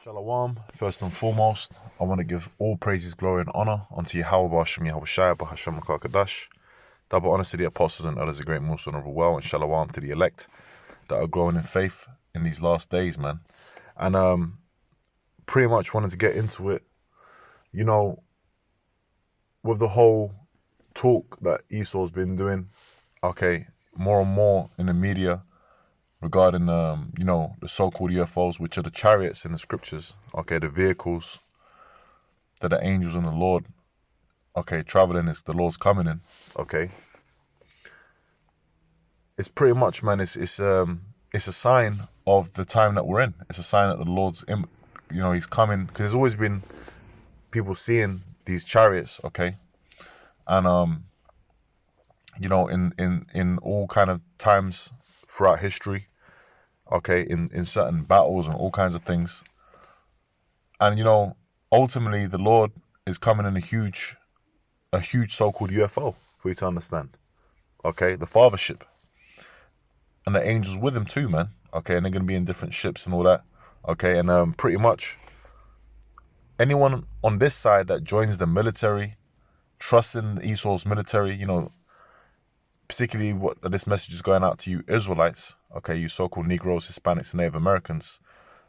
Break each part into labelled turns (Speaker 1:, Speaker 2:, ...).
Speaker 1: Shalom. First and foremost, I want to give all praises, glory, and honor unto Yahweh B'Hashem Yahweh Shai B'Hashem Kadash. Double honors to the apostles and others, a great Muslim of well, and shalom to the elect that are growing in faith in these last days, man. And pretty much wanted to get into it, with the whole talk that Esau's been doing, more and more in the media regarding, the so-called UFOs, which are the chariots in the scriptures, the vehicles that the angels and the Lord, traveling is the Lord's coming in, It's pretty much, man, it's a sign of the time that we're in. It's a sign that the Lord's, he's coming, because there's always been people seeing these chariots, and, in all kind of times throughout history, in certain battles and all kinds of things. And, ultimately the Lord is coming in a huge so-called UFO, for you to understand. The fathership. And the angels with him too, man. And they're going to be in different ships and all that. And pretty much anyone on this side that joins the military, trusting Esau's military, particularly what this message is going out to you Israelites, you so-called Negroes, Hispanics, and Native Americans,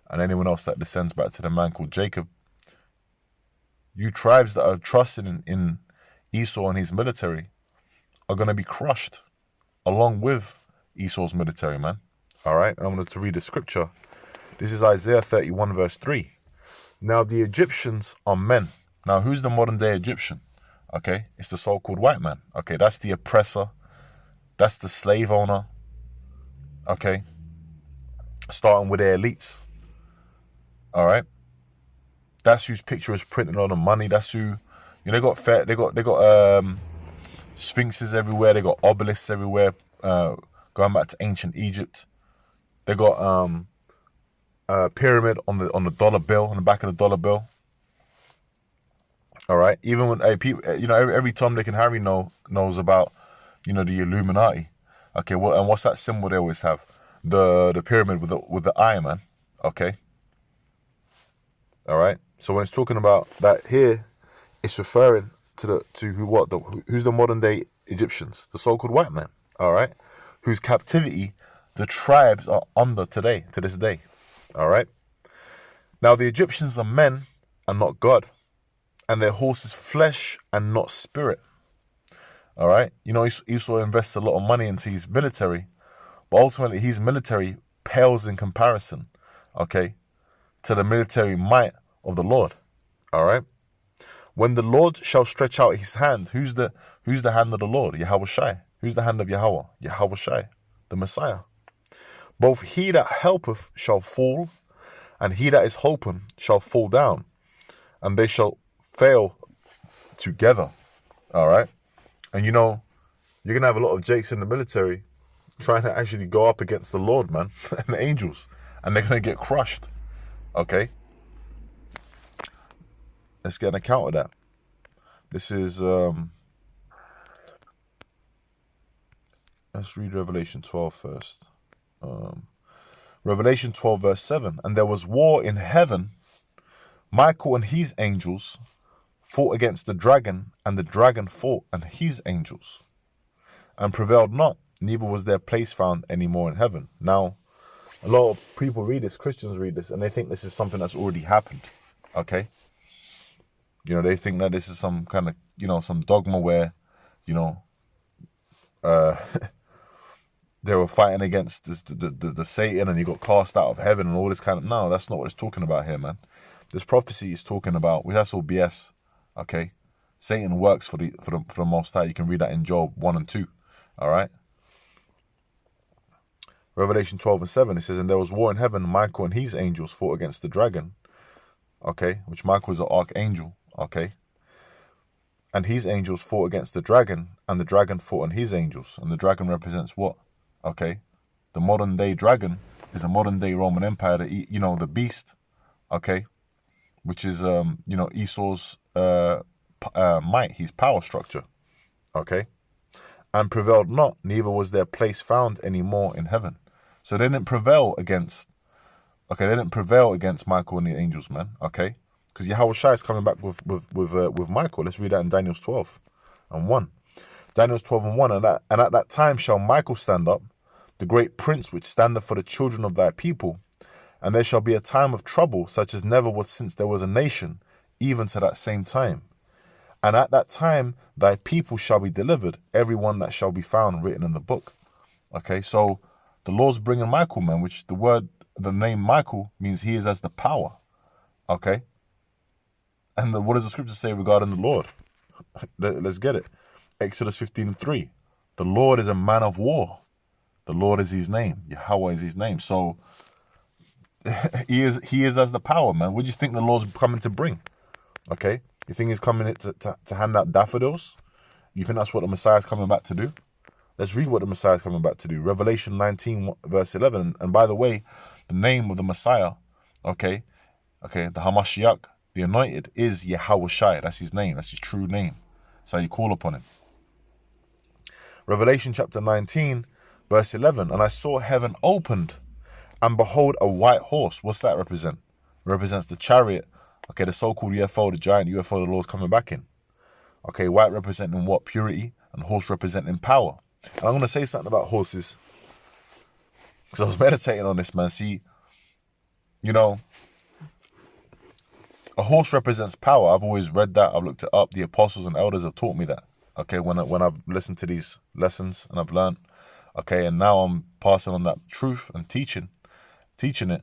Speaker 1: and anyone else that descends back to the man called Jacob. You tribes that are trusting in Esau and his military are going to be crushed along with Esau's military, man. All right, and I'm going to read the scripture. This is Isaiah 31 verse 3. Now the Egyptians are men. Now who's the modern day Egyptian? It's the so-called white man. That's the oppressor. That's the slave owner. Starting with their elites. All right. That's whose picture is printed on the money. That's who, they got sphinxes everywhere. They got obelisks everywhere. Going back to ancient Egypt. They got a pyramid on the dollar bill, on the back of the dollar bill. All right. Even when people, every Tom, Dick, and Harry knows about, the Illuminati. And what's that symbol they always have? The pyramid with the eye, man. All right. So when it's talking about that here, it's referring who's the modern day Egyptians, the so-called white man. All right, whose captivity the tribes are under today, to this day. All right. Now the Egyptians are men and not God, and their horse is flesh and not spirit. All right. Esau invests a lot of money into his military, but ultimately his military pales in comparison, to the military might of the Lord. All right. When the Lord shall stretch out his hand, who's the hand of the Lord? Yahweh Shai. Who's the hand of Yahweh? Yahweh Shai, the Messiah. Both he that helpeth shall fall, and he that is hoping shall fall down, and they shall fail together. All right. And you're going to have a lot of Jakes in the military trying to actually go up against the Lord, man, and the angels. And they're going to get crushed. Let's get an account of that. This is, let's read Revelation 12 first. Revelation 12 verse 7. And there was war in heaven. Michael and his angels fought against the dragon, and the dragon fought and his angels, and prevailed not, neither was their place found any more in heaven. Now, a lot of people read this, Christians read this, and they think this is something that's already happened. They think that this is some kind of, some dogma where, they were fighting against the Satan, and he got cast out of heaven and all this kind of. No, that's not what it's talking about here, man. This prophecy is talking about, that's all BS. Satan works for the Most High. You can read that in Job 1 and 2. All right. Revelation 12 and 7. It says, and there was war in heaven. Michael and his angels fought against the dragon. Which Michael is an archangel. And his angels fought against the dragon, and the dragon fought on his angels. And the dragon represents what? The modern day dragon is a modern day Roman Empire. The beast. Which is Esau's might, his power structure. And prevailed not, neither was their place found any more in heaven. So they didn't prevail against Okay, they didn't prevail against Michael and the angels, man. Okay, because Yahushua is coming back with Michael. Let's read that in Daniel's 12 and 1. Daniel's 12 and 1. And at that time shall Michael stand up, the great prince which standeth for the children of thy people. And there shall be a time of trouble, such as never was since there was a nation, even to that same time. And at that time thy people shall be delivered, every one that shall be found written in the book. Okay, so the Lord's bringing Michael, man, which the name Michael means he is as the power. Okay? And what does the scripture say regarding the Lord? Let's get it. Exodus 15:3. The Lord is a man of war. The Lord is his name. Yahweh is his name. So he is as the power, man. What do you think the Lord's coming to bring? Okay? You think he's coming to hand out daffodils? You think that's what the Messiah is coming back to do? Let's read what the Messiah is coming back to do. Revelation 19, verse 11. And by the way, the name of the Messiah, okay, the Hamashiach, the anointed, is Yahushua. That's his name. That's his true name. That's how you call upon him. Revelation chapter 19, verse 11. And I saw heaven opened, and behold, a white horse. What's that represent? It represents the chariot, okay, the so-called UFO, the giant UFO the Lord's coming back in. Okay, white representing what? Purity, and horse representing power. And I'm going to say something about horses, because I was meditating on this, man. See, you know, a horse represents power. I've always read that. I've looked it up. The apostles and elders have taught me that. Okay, when I've listened to these lessons and I've learned. Okay, and now I'm passing on that truth and teaching it.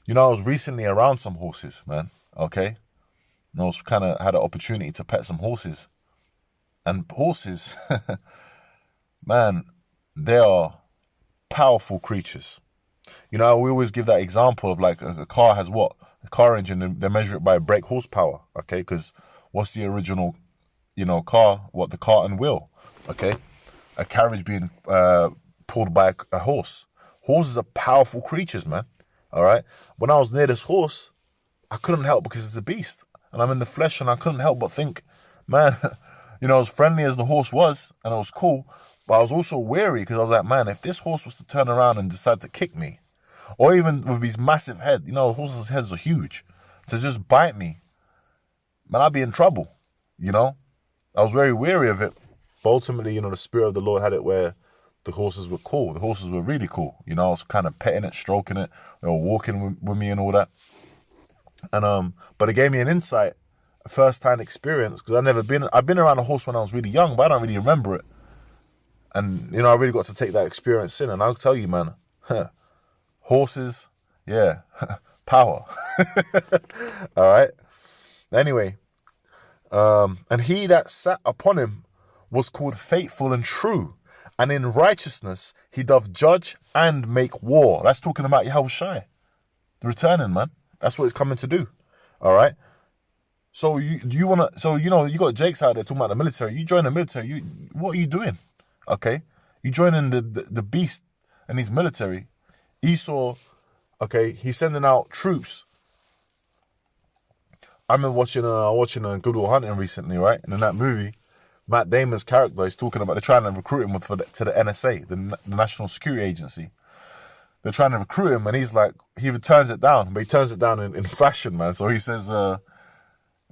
Speaker 1: You know, I was recently around some horses, man. Okay, and I was kind of had an opportunity to pet some horses, and horses, man, they are powerful creatures. You know, we always give that example of like a car has what? A car engine, they measure it by brake horsepower, okay? Because what's the original, car? What, the cart and wheel, okay? A carriage being pulled by a horse. Horses are powerful creatures, man, all right? When I was near this horse, I couldn't help because it's a beast. And I'm in the flesh and I couldn't help but think, man, as friendly as the horse was, and it was cool, but I was also wary because I was like, man, if this horse was to turn around and decide to kick me, or even with his massive head, horses' heads are huge, to just bite me, man, I'd be in trouble, I was very wary of it, but ultimately, the Spirit of the Lord had it where the horses were cool. The horses were really cool. I was kind of petting it, stroking it. They were walking with me and all that. And but it gave me an insight, a first-hand experience, because I've been around a horse when I was really young, but I don't really remember it. And, I really got to take that experience in. And I'll tell you, man, horses, yeah, power. All right. Anyway, and he that sat upon him was called faithful and true, and in righteousness he doth judge and make war. That's talking about Yahushua, the returning, man. That's what it's coming to do. All right. So you got Jakes out there talking about the military. You join the military. What are you doing? Okay. You joining the beast and his military. Esau, okay, he's sending out troops. I remember watching Good Will Hunting recently, right? And in that movie, Matt Damon's character is talking about they're trying to recruit him to the NSA, the National Security Agency. They're trying to recruit him, and he's like, he turns it down, but he turns it down in fashion, man. So he says,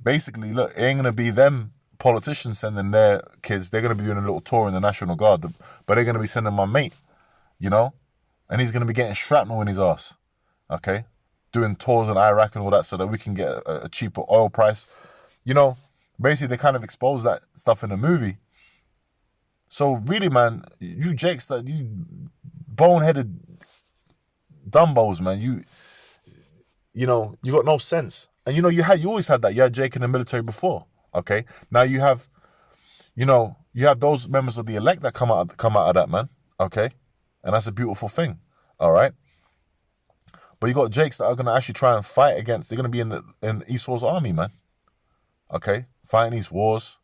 Speaker 1: basically, look, it ain't going to be them politicians sending their kids. They're going to be doing a little tour in the National Guard, but they're going to be sending my mate, and he's going to be getting shrapnel in his ass, okay? Doing tours in Iraq and all that so that we can get a cheaper oil price. Basically, they kind of expose that stuff in the movie. So really, man, you Jakes, you boneheaded dumbos, man, you got no sense. And you always had that. You had Jake in the military before, okay? Now you have those members of the elect that come out of that, man, okay? And that's a beautiful thing, all right? But you got Jakes that are going to actually try and fight against, they're going to be in Esau's army, man, okay? Fighting these wars.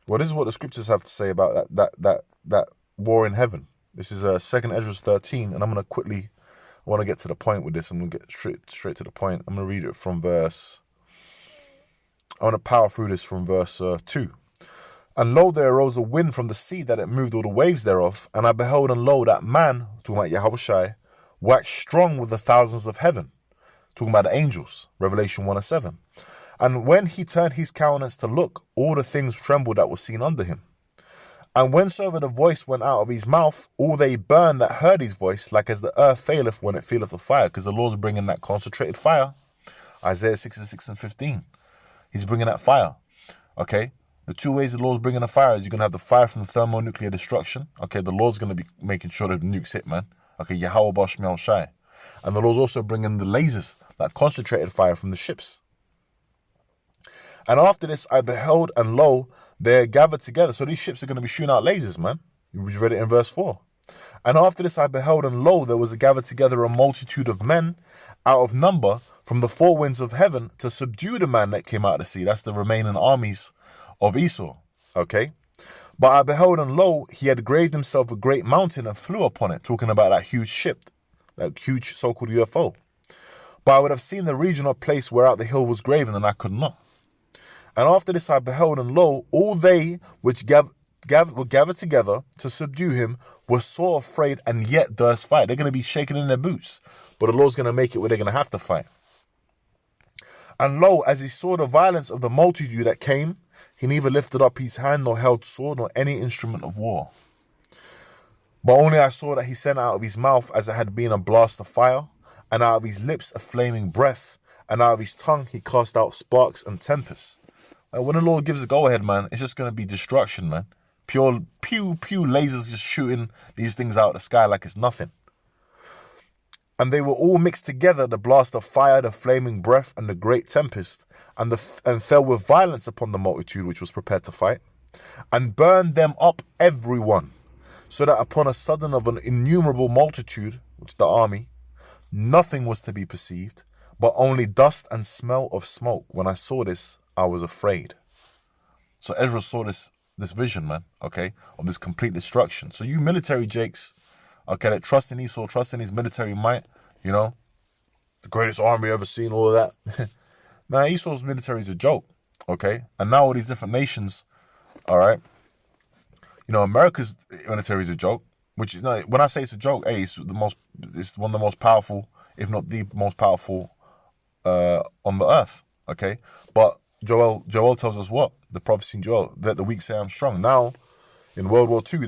Speaker 1: Well, this is what the scriptures have to say about that war in heaven. This is 2nd Ezra 13, and I want to get to the point with this. I'm going to get straight to the point. I'm going to read it from I want to power through this from verse 2. And lo, there arose a wind from the sea that it moved all the waves thereof. And I beheld, and lo, that man, talking about Yahushua, waxed strong with the thousands of heaven. Talking about the angels, Revelation 1:7. And when he turned his countenance to look, all the things trembled that were seen under him. And whensoever the voice went out of his mouth, all they burned that heard his voice, like as the earth faileth when it feeleth the fire. Because the Lord's bringing that concentrated fire. Isaiah 66:15. He's bringing that fire. Okay? The two ways the Lord's bringing the fire is you're going to have the fire from the thermonuclear destruction. Okay? The Lord's going to be making sure that the nukes hit, man. Okay? Yahweh Bash Miel Shai. And the Lord's also bringing the lasers, that concentrated fire from the ships. And after this, I beheld, and lo, they're gathered together. So these ships are going to be shooting out lasers, man. You read it in verse 4. And after this, I beheld, and lo, there was gathered together a multitude of men out of number from the four winds of heaven to subdue the man that came out of the sea. That's the remaining armies of Esau. Okay? But I beheld, and lo, he had graved himself a great mountain and flew upon it. Talking about that huge ship, that huge so-called UFO. But I would have seen the region or place whereout the hill was graven, and I could not. And after this I beheld, and lo, all they which were gathered together to subdue him were sore afraid, and yet durst fight. They're going to be shaking in their boots, but the Lord's going to make it where they're going to have to fight. And lo, as he saw the violence of the multitude that came, he neither lifted up his hand, nor held sword, nor any instrument of war. But only I saw that he sent out of his mouth as it had been a blast of fire, and out of his lips a flaming breath, and out of his tongue he cast out sparks and tempests. When the Lord gives a go-ahead, man, it's just going to be destruction, man. Pure, pew, lasers just shooting these things out of the sky like it's nothing. And they were all mixed together, the blast of fire, the flaming breath, and the great tempest, and fell with violence upon the multitude which was prepared to fight, and burned them up everyone, so that upon a sudden of an innumerable multitude, which is the army, nothing was to be perceived, but only dust and smell of smoke. When I saw this, I was afraid. So Ezra saw this vision, man, okay, of this complete destruction. So you military jakes, okay, that trust in Esau, trust in his military might, you know, the greatest army ever seen, all of that. Man, Esau's military is a joke, okay? And now all these different nations, all right, you know, America's military is a joke, which is, when I say it's a joke, hey, it's one of the most powerful, if not the most powerful on the earth, okay? But Joel tells us what? The prophecy in Joel, that the weak say I'm strong. Now, in World War II,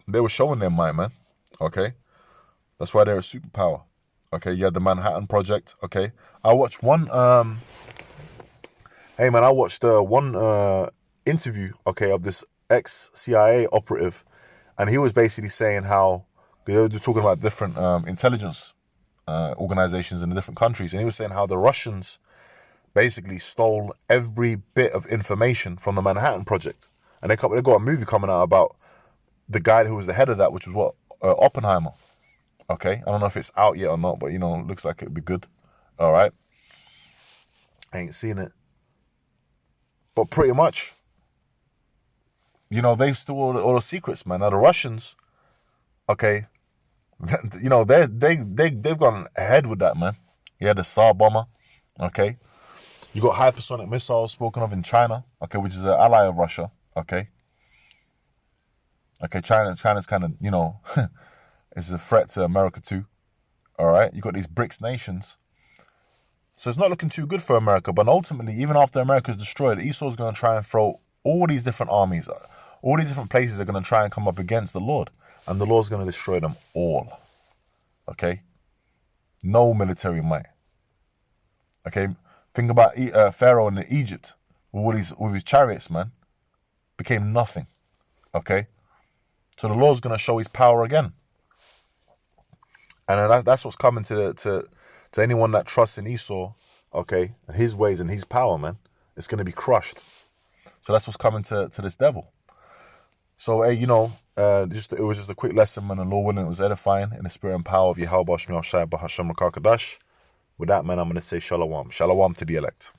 Speaker 1: they were showing their might, man. Okay? That's why they're a superpower. Okay? You had the Manhattan Project. Okay? I watched one, one interview, okay, of this ex-CIA operative. And he was basically saying how, they were talking about different intelligence organizations in the different countries. And he was saying how the Russians basically stole every bit of information from the Manhattan Project. And they got a movie coming out about the guy who was the head of that, which was Oppenheimer. Okay? I don't know if it's out yet or not, but, you know, it looks like it'd be good. All right? I ain't seen it. But pretty much, you know, they stole all the secrets, man. Now, the Russians, okay, you know, they've gone ahead with that, man. You had the Tsar bomber, okay? You got hypersonic missiles spoken of in China, okay, which is an ally of Russia, okay? Okay, China's kind of, you know, is a threat to America too, all right? You got these BRICS nations. So it's not looking too good for America, but ultimately, even after America's destroyed, Esau's going to try and throw all these different armies, all these different places are going to try and come up against the Lord, and the Lord's going to destroy them all, okay? No military might, okay? Think about Pharaoh in Egypt with his chariots, man. Became nothing. Okay? So the Lord's going to show his power again. And that's what's coming to anyone that trusts in Esau, okay, and his ways and his power, man. It's going to be crushed. So that's what's coming to this devil. So, hey, you know, it was just a quick lesson, man, and Lord willing, it was edifying in the spirit and power of Yahweh Shai Bahasham Rakakadash. With that, man, I'm going to say shalom. Shalom to the elect.